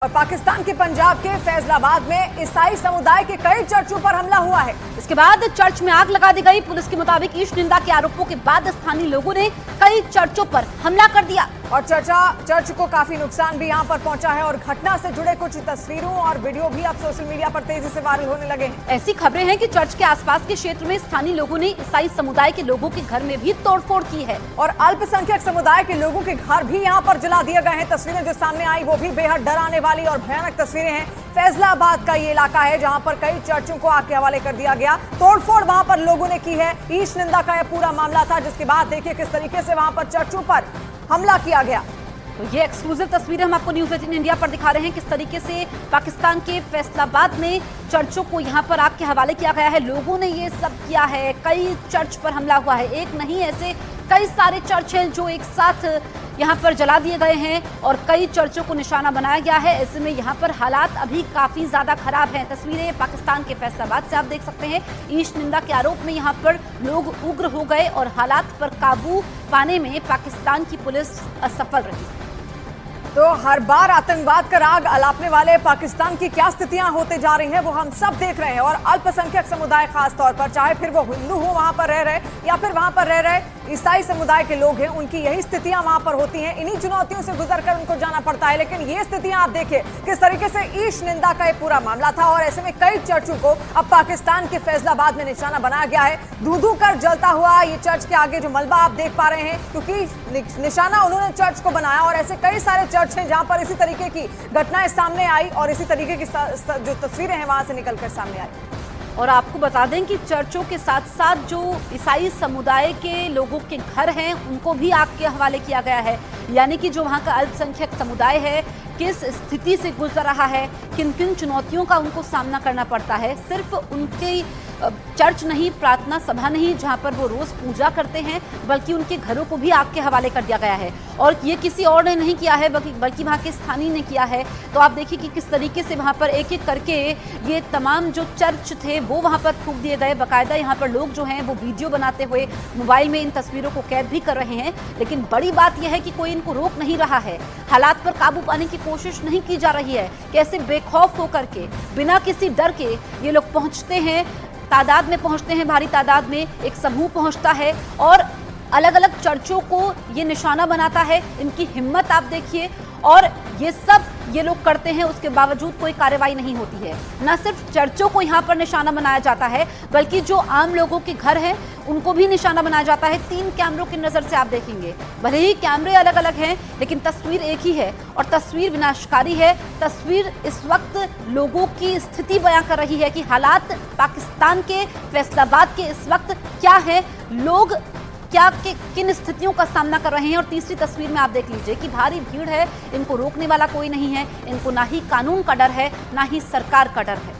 और पाकिस्तान के पंजाब के फैसलाबाद में ईसाई समुदाय के कई चर्चों पर हमला हुआ है। इसके बाद चर्च में आग लगा दी गई। पुलिस के मुताबिक ईश निंदा के आरोपों के बाद स्थानीय लोगों ने कई चर्चों पर हमला कर दिया और चर्च को काफी नुकसान भी यहां पर पहुंचा है और घटना से जुड़े कुछ तस्वीरों और वीडियो भी अब सोशल मीडिया पर तेजी से वायरल होने लगे हैं। ऐसी खबरें हैं कि चर्च के आसपास के क्षेत्र में स्थानीय लोगों ने ईसाई समुदाय के लोगों के घर में भी तोड़फोड़ की है और अल्पसंख्यक समुदाय के लोगों के घर भी यहां पर जला दिए गए हैं। तस्वीरें जो सामने आई वो भी बेहद डराने वाली और भयानक तस्वीरें हैं। फैसलाबाद का ये इलाका है जहां पर कई चर्चों को आग के हवाले कर दिया गया। तोड़फोड़ वहां पर लोगों ने की है। ईश निंदा का यह पूरा मामला था, जिसके बाद देखिए किस तरीके से वहां पर चर्चों पर हमला किया गया। तो ये एक्सक्लूसिव तस्वीरें हम आपको न्यूज़ 18 इंडिया पर दिखा रहे हैं, किस तरीके से पाकिस्तान के फैसलाबाद में चर्चों को यहां पर आग के हवाले किया गया है। लोगों ने ये सब किया है। कई चर्च पर हमला हुआ है। एक नहीं, ऐसे कई सारे चर्च हैं जो एक साथ यहां पर जला दिए गए हैं और कई चर्चों को निशाना बनाया गया है। ऐसे में यहां पर हालात अभी काफी ज्यादा खराब हैं। तस्वीरें पाकिस्तान के फैसलाबाद से आप देख सकते हैं। ईश निंदा के आरोप में यहां पर लोग उग्र हो गए और हालात पर काबू पाने में पाकिस्तान की पुलिस असफल रही। तो हर बार आतंकवाद का राग अलापने वाले पाकिस्तान की क्या स्थितियां होते जा रही हैं वो हम सब देख रहे हैं। और अल्पसंख्यक समुदाय खास तौर पर, चाहे फिर वो हिंदू हो वहां पर रह रहे या फिर वहां पर रह रहे ईसाई समुदाय के लोग हैं, उनकी यही स्थितियां वहां पर होती हैं। इन्हीं चुनौतियों से गुजरकर उनको जाना पड़ता है। लेकिन ये स्थितियां आप देखिए किस तरीके से ईश निंदा का ये पूरा मामला था और ऐसे में कई चर्चों को अब पाकिस्तान के फैसलाबाद में निशाना बनाया गया है। धू कर जलता हुआ ये चर्च के आगे जो मलबा आप देख पा रहे हैं, क्योंकि निशाना उन्होंने चर्च को बनाया। और ऐसे कई सारे चर्च हैं जहां पर इसी तरीके की घटनाएं सामने आई और इसी तरीके की जो तस्वीरें हैं वहां से निकलकर सामने आई। और आपको बता दें कि चर्चों के साथ साथ जो ईसाई समुदाय के लोगों के घर हैं उनको भी आग के हवाले किया गया है। यानी कि जो वहाँ का अल्पसंख्यक समुदाय है किस स्थिति से गुजर रहा है, किन किन चुनौतियों का उनको सामना करना पड़ता है। सिर्फ उनकी चर्च नहीं, प्रार्थना सभा नहीं जहाँ पर वो रोज़ पूजा करते हैं, बल्कि उनके घरों को भी आग के हवाले कर दिया गया है। और ये किसी और ने नहीं किया है बल्कि वहाँ के स्थानीय ने किया है। तो आप देखिए कि किस तरीके से वहाँ पर एक एक करके ये तमाम जो चर्च थे वो वहाँ पर फूंक दिए गए। बाकायदा यहाँ पर लोग जो हैं वो वीडियो बनाते हुए मोबाइल में इन तस्वीरों को कैद भी कर रहे हैं। लेकिन बड़ी बात यह है कि कोई इनको रोक नहीं रहा है। हालात पर काबू पाने की कोशिश नहीं की जा रही है। कैसे बेखौफ होकर के बिना किसी डर के ये लोग पहुँचते हैं, तादाद में पहुंचते हैं, भारी तादाद में एक समूह पहुंचता है और अलग अलग चर्चों को ये निशाना बनाता है। इनकी हिम्मत आप देखिए। और ये सब ये लोग करते हैं, उसके बावजूद कोई कार्रवाई नहीं होती है। न सिर्फ चर्चों को यहाँ पर निशाना बनाया जाता है, बल्कि जो आम लोगों के घर हैं उनको भी निशाना बनाया जाता है। 3 कैमरों की नज़र से आप देखेंगे, भले ही कैमरे अलग अलग हैं लेकिन तस्वीर एक ही है और तस्वीर विनाशकारी है। तस्वीर इस वक्त लोगों की स्थिति बयां कर रही है कि हालात पाकिस्तान के फैसलाबाद के इस वक्त क्या है, लोग क्या किन स्थितियों का सामना कर रहे हैं। और तीसरी तस्वीर में आप देख लीजिए कि भारी भीड़ है, इनको रोकने वाला कोई नहीं है। इनको ना ही कानून का डर है, ना ही सरकार का डर है।